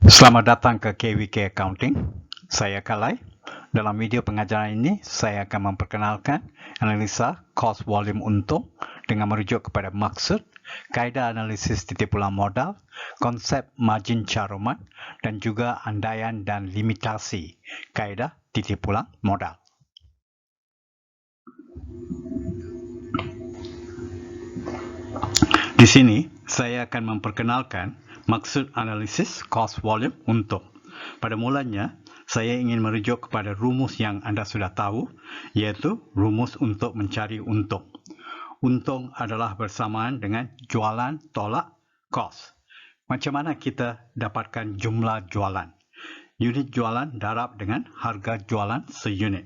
Selamat datang ke KWK Accounting. Saya Kalai. Dalam video pengajaran ini, saya akan memperkenalkan analisa cost volume untung dengan merujuk kepada maksud, kaedah analisis titik pulang modal, konsep margin caruman dan juga andaian dan limitasi kaedah titik pulang modal. Di sini, saya akan memperkenalkan maksud analisis cost volume untung. Pada mulanya, saya ingin merujuk kepada rumus yang anda sudah tahu, iaitu rumus untuk mencari untung. Untung adalah bersamaan dengan jualan tolak kos. Macam mana kita dapatkan jumlah jualan? Unit jualan darab dengan harga jualan seunit.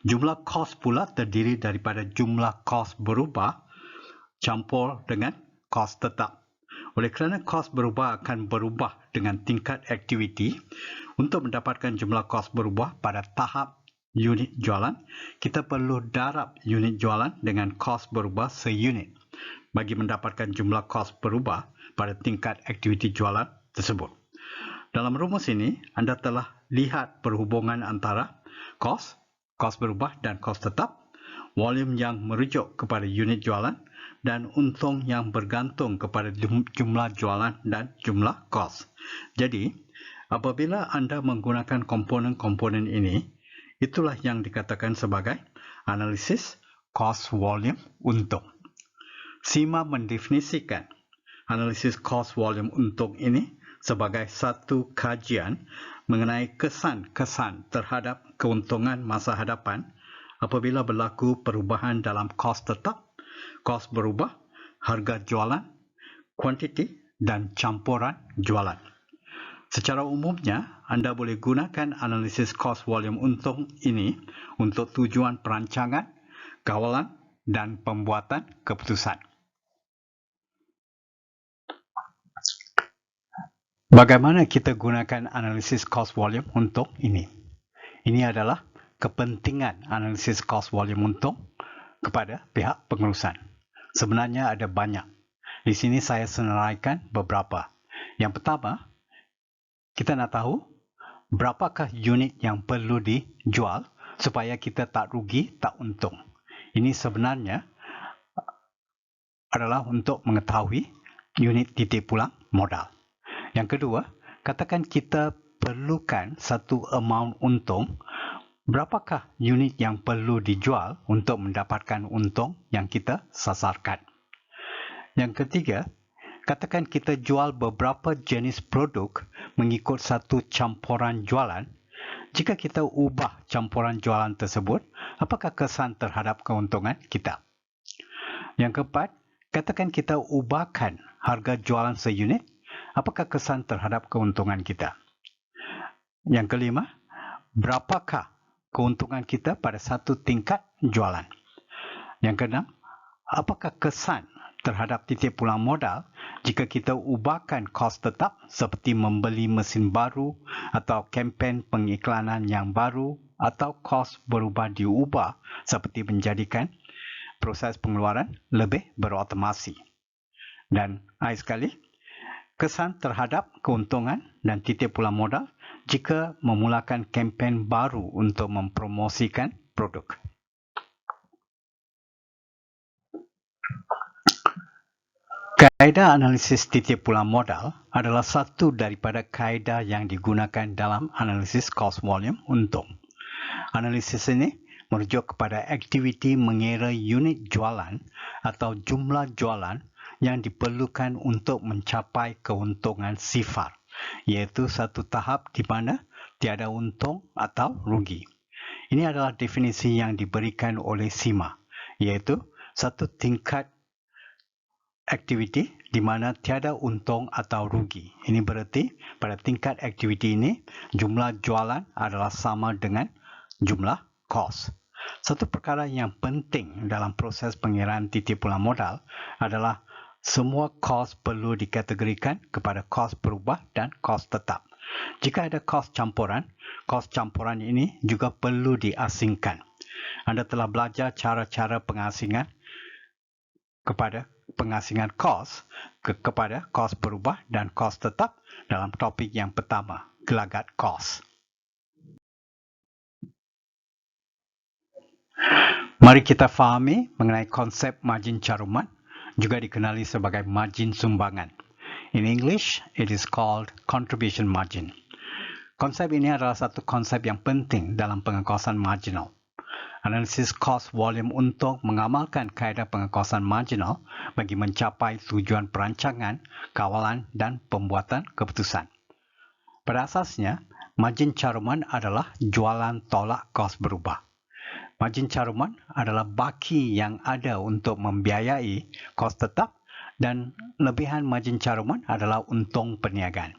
Jumlah kos pula terdiri daripada jumlah kos berubah campur dengan kos tetap. Oleh kerana kos berubah akan berubah dengan tingkat aktiviti, untuk mendapatkan jumlah kos berubah pada tahap unit jualan, kita perlu darab unit jualan dengan kos berubah seunit bagi mendapatkan jumlah kos berubah pada tingkat aktiviti jualan tersebut. Dalam rumus ini, anda telah lihat perhubungan antara kos berubah dan kos tetap, volume yang merujuk kepada unit jualan, dan untung yang bergantung kepada jumlah jualan dan jumlah kos. Jadi, apabila anda menggunakan komponen-komponen ini, itulah yang dikatakan sebagai analisis cost volume untung. SIMA mendefinisikan analisis cost volume untung ini sebagai satu kajian mengenai kesan-kesan terhadap keuntungan masa hadapan apabila berlaku perubahan dalam kos tetap, kos berubah, harga jualan, kuantiti dan campuran jualan. Secara umumnya, anda boleh gunakan analisis cost volume untung ini untuk tujuan perancangan, kawalan dan pembuatan keputusan. Bagaimana kita gunakan analisis cost volume untung ini? Ini adalah kepentingan analisis cost volume untung kepada pihak pengurusan. Sebenarnya ada banyak. Di sini saya senaraikan beberapa. Yang pertama, kita nak tahu berapakah unit yang perlu dijual supaya kita tak rugi, tak untung. Ini sebenarnya adalah untuk mengetahui unit titik pulang modal. Yang kedua, katakan kita perlukan satu amount untung, berapakah unit yang perlu dijual untuk mendapatkan untung yang kita sasarkan? Yang ketiga, katakan kita jual beberapa jenis produk mengikut satu campuran jualan. Jika kita ubah campuran jualan tersebut, apakah kesan terhadap keuntungan kita? Yang keempat, katakan kita ubahkan harga jualan seunit, apakah kesan terhadap keuntungan kita? Yang kelima, berapakah keuntungan kita pada satu tingkat jualan? Yang keenam, apakah kesan terhadap titik pulang modal jika kita ubahkan kos tetap seperti membeli mesin baru atau kempen pengiklanan yang baru atau kos berubah diubah seperti menjadikan proses pengeluaran lebih berotomasi? Dan akhir sekali, kesan terhadap keuntungan dan titik pulang modal jika memulakan kempen baru untuk mempromosikan produk. Kaedah analisis titik pulang modal adalah satu daripada kaedah yang digunakan dalam analisis cost volume untung. Analisis ini merujuk kepada aktiviti mengira unit jualan atau jumlah jualan yang diperlukan untuk mencapai keuntungan sifar, iaitu satu tahap di mana tiada untung atau rugi. Ini adalah definisi yang diberikan oleh SIMA, iaitu satu tingkat aktiviti di mana tiada untung atau rugi. Ini berarti pada tingkat aktiviti ini, jumlah jualan adalah sama dengan jumlah kos. Satu perkara yang penting dalam proses pengiraan titik pulang modal adalah semua kos perlu dikategorikan kepada kos berubah dan kos tetap. Jika ada kos campuran ini juga perlu diasingkan. Anda telah belajar cara-cara pengasingan kepada pengasingan kos kepada kos berubah dan kos tetap dalam topik yang pertama, gelagat kos. Mari kita fahami mengenai konsep margin caruman, juga dikenali sebagai margin sumbangan. In English, it is called contribution margin. Konsep ini adalah satu konsep yang penting dalam pengekosan marginal. Analisis cost volume untuk mengamalkan kaedah pengekosan marginal bagi mencapai tujuan perancangan, kawalan dan pembuatan keputusan. Pada asasnya, margin caruman adalah jualan tolak kos berubah. Margin caruman adalah baki yang ada untuk membiayai kos tetap dan lebihan margin caruman adalah untung perniagaan.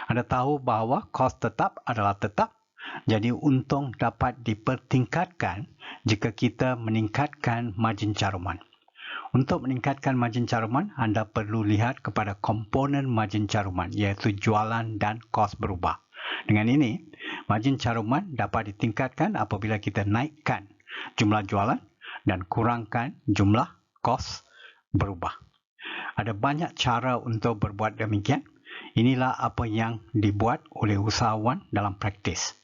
Anda tahu bahawa kos tetap adalah tetap, jadi untung dapat dipertingkatkan jika kita meningkatkan margin caruman. Untuk meningkatkan margin caruman, anda perlu lihat kepada komponen margin caruman, iaitu jualan dan kos berubah. Dengan ini, margin caruman dapat ditingkatkan apabila kita naikkan jumlah jualan dan kurangkan jumlah kos berubah. Ada banyak cara untuk berbuat demikian. Inilah apa yang dibuat oleh usahawan dalam praktis.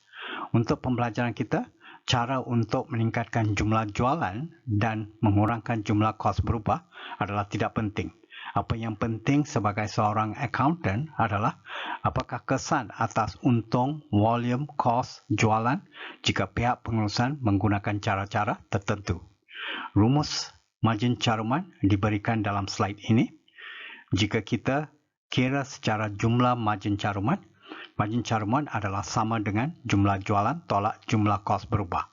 Untuk pembelajaran kita, cara untuk meningkatkan jumlah jualan dan mengurangkan jumlah kos berubah adalah tidak penting. Apa yang penting sebagai seorang accountant adalah apakah kesan atas untung, volume, kos, jualan jika pihak pengurusan menggunakan cara-cara tertentu. Rumus margin caruman diberikan dalam slide ini. Jika kita kira secara jumlah margin caruman adalah sama dengan jumlah jualan tolak jumlah kos berubah.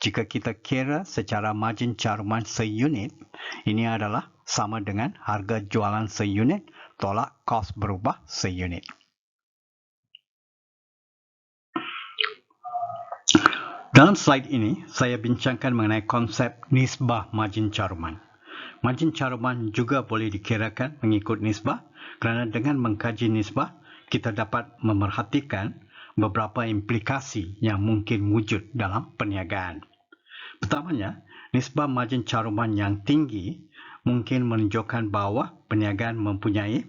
Jika kita kira secara margin caruman seunit, ini adalah sama dengan harga jualan seunit tolak kos berubah seunit. Dalam slide ini, saya bincangkan mengenai konsep nisbah margin caruman. Margin caruman juga boleh dikirakan mengikut nisbah kerana dengan mengkaji nisbah, kita dapat memerhatikan beberapa implikasi yang mungkin wujud dalam perniagaan. Pertamanya, nisbah margin caruman yang tinggi mungkin menunjukkan bahawa perniagaan mempunyai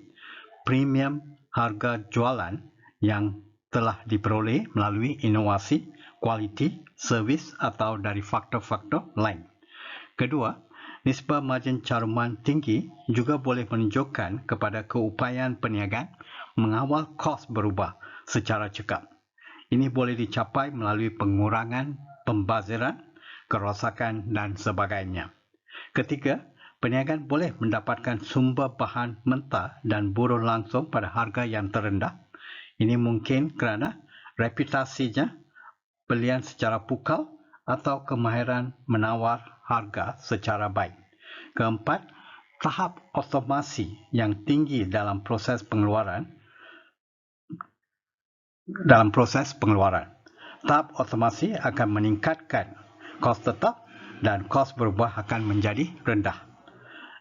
premium harga jualan yang telah diperoleh melalui inovasi, kualiti, servis atau dari faktor-faktor lain. Kedua, nisbah margin caruman tinggi juga boleh menunjukkan kepada keupayaan perniagaan mengawal kos berubah secara cekap. Ini boleh dicapai melalui pengurangan pembaziran, kerosakan dan sebagainya. Ketiga, perniagaan boleh mendapatkan sumber bahan mentah dan buruh langsung pada harga yang terendah. Ini mungkin kerana reputasinya, belian secara pukal atau kemahiran menawar harga secara baik. Keempat, tahap otomasi yang tinggi dalam proses pengeluaran. Tahap otomasi akan meningkatkan kos tetap dan kos berubah akan menjadi rendah.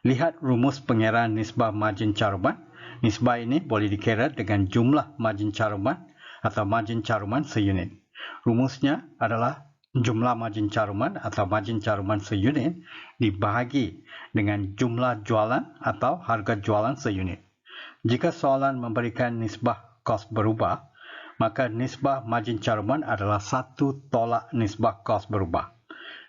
Lihat rumus pengiraan nisbah margin caruman. Nisbah ini boleh dikira dengan jumlah margin caruman atau margin caruman seunit. Rumusnya adalah jumlah margin caruman atau margin caruman seunit dibahagi dengan jumlah jualan atau harga jualan seunit. Jika soalan memberikan nisbah kos berubah, maka nisbah margin caruman adalah 1 tolak nisbah kos berubah.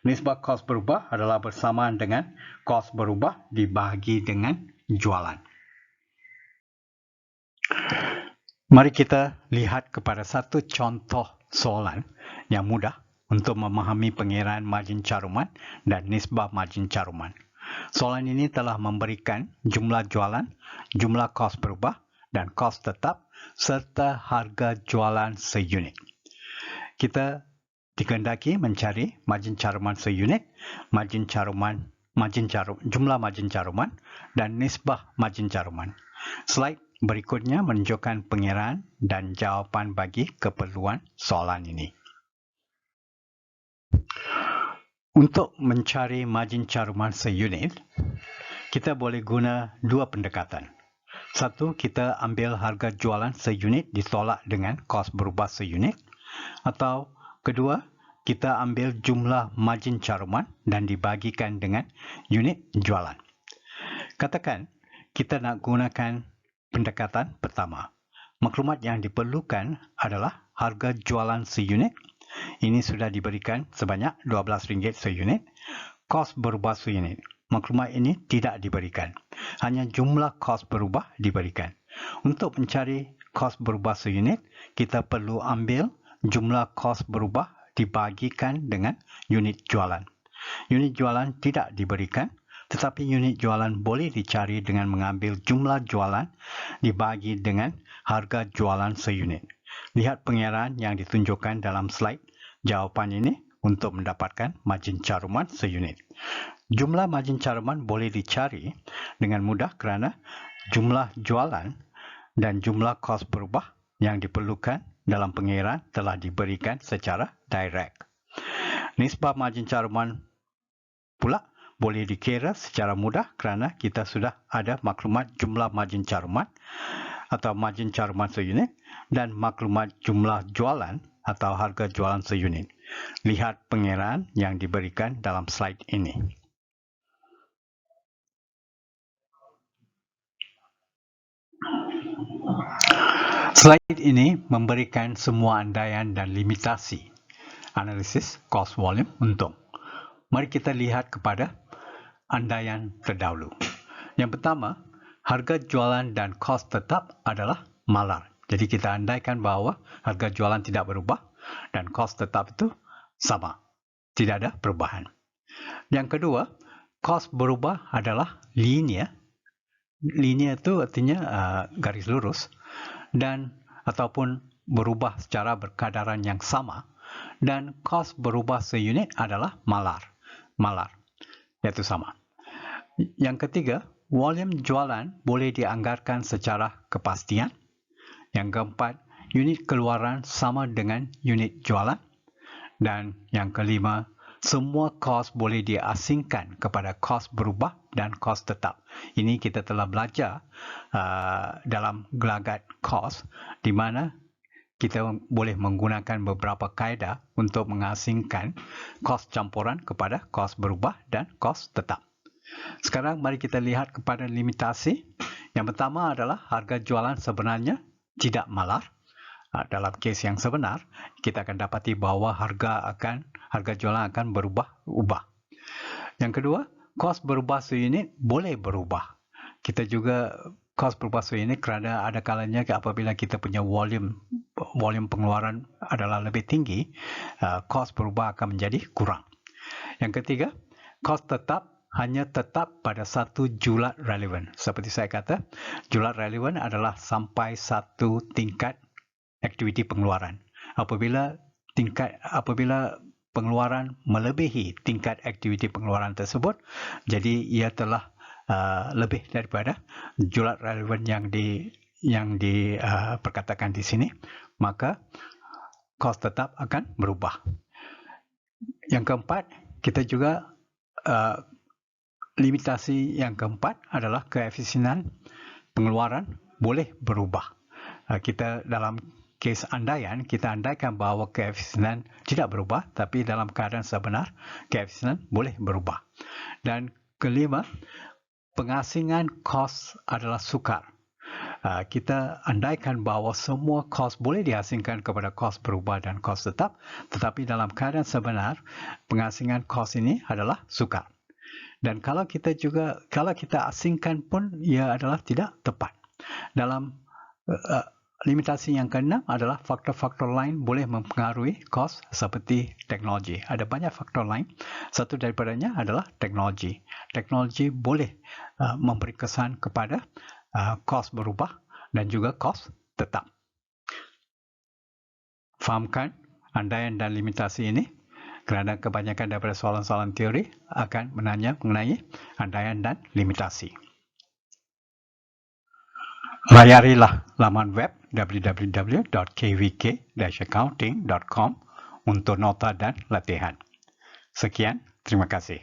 Nisbah kos berubah adalah bersamaan dengan kos berubah dibahagi dengan jualan. Mari kita lihat kepada satu contoh soalan yang mudah untuk memahami pengiraan margin caruman dan nisbah margin caruman. Soalan ini telah memberikan jumlah jualan, jumlah kos berubah dan kos tetap serta harga jualan seunit. Kita dikehendaki mencari margin caruman seunit, jumlah margin caruman dan nisbah margin caruman. Slide berikutnya menunjukkan pengiraan dan jawapan bagi keperluan soalan ini. Untuk mencari margin caruman seunit, kita boleh guna dua pendekatan. Satu, kita ambil harga jualan seunit ditolak dengan kos berubah seunit. Atau kedua, kita ambil jumlah margin caruman dan dibagikan dengan unit jualan. Katakan kita nak gunakan pendekatan pertama. Maklumat yang diperlukan adalah harga jualan seunit. Ini sudah diberikan sebanyak RM12 seunit. Kos berubah seunit. Maklumat ini tidak diberikan. Hanya jumlah kos berubah diberikan. Untuk mencari kos berubah seunit, kita perlu ambil jumlah kos berubah dibagikan dengan unit jualan. Unit jualan tidak diberikan, tetapi unit jualan boleh dicari dengan mengambil jumlah jualan dibagi dengan harga jualan seunit. Lihat pengiraan yang ditunjukkan dalam slide jawapan ini untuk mendapatkan margin caruman seunit. Jumlah margin caruman boleh dicari dengan mudah kerana jumlah jualan dan jumlah kos berubah yang diperlukan dalam pengiraan telah diberikan secara direct. Nisbah margin caruman pula boleh dikira secara mudah kerana kita sudah ada maklumat jumlah margin caruman atau margin caruman seunit dan maklumat jumlah jualan atau harga jualan seunit. Lihat pengiraan yang diberikan dalam slide ini. Slide ini memberikan semua andaian dan limitasi analisis cost volume untung. Mari kita lihat kepada andaian terdahulu. Yang pertama, harga jualan dan kos tetap adalah malar. Jadi kita andaikan bahawa harga jualan tidak berubah dan kos tetap itu sama. Tidak ada perubahan. Yang kedua, kos berubah adalah linear. Linear itu artinya garis lurus dan ataupun berubah secara berkadaran yang sama, dan kos berubah seunit adalah malar, iaitu sama. Yang ketiga, volume jualan boleh dianggarkan secara kepastian. Yang keempat, unit keluaran sama dengan unit jualan. Dan yang kelima, semua kos boleh diasingkan kepada kos berubah dan kos tetap. Ini kita telah belajar dalam gelagat kos, di mana kita boleh menggunakan beberapa kaedah untuk mengasingkan kos campuran kepada kos berubah dan kos tetap. Sekarang mari kita lihat kepada limitasi. Yang pertama adalah harga jualan sebenarnya tidak malar. Dalam kes yang sebenar, kita akan dapati bahawa harga jualan akan berubah-ubah. Yang kedua, kos berubah seunit boleh berubah. Kita juga kos berubah seunit kerana ada kalanya apabila kita punya volume pengeluaran adalah lebih tinggi, kos berubah akan menjadi kurang. Yang ketiga, kos tetap hanya tetap pada satu julat relevan. Seperti saya kata, julat relevan adalah sampai satu tingkat aktiviti pengeluaran. Apabila pengeluaran melebihi tingkat aktiviti pengeluaran tersebut, jadi ia telah lebih daripada julat relevan yang diperkatakan di sini, maka kos tetap akan berubah. Yang keempat, kita juga limitasi yang keempat adalah keefisienan pengeluaran boleh berubah. Kita dalam kes andaian, kita andaikan bahawa keefisienan tidak berubah, tapi dalam keadaan sebenar, keefisienan boleh berubah. Dan kelima, pengasingan kos adalah sukar. Kita andaikan bahawa semua kos boleh diasingkan kepada kos berubah dan kos tetap, tetapi dalam keadaan sebenar, pengasingan kos ini adalah sukar. Dan kalau kita asingkan pun, ia adalah tidak tepat. Dalam limitasi yang keenam adalah faktor-faktor lain boleh mempengaruhi kos seperti teknologi. Ada banyak faktor lain. Satu daripadanya adalah teknologi. Teknologi boleh memberi kesan kepada kos berubah dan juga kos tetap. Fahamkan andaian dan limitasi ini, kerana kebanyakan daripada soalan-soalan teori akan menanya mengenai andaian dan limitasi. Layarilah laman web www.kvk-accounting.com untuk nota dan latihan. Sekian, terima kasih.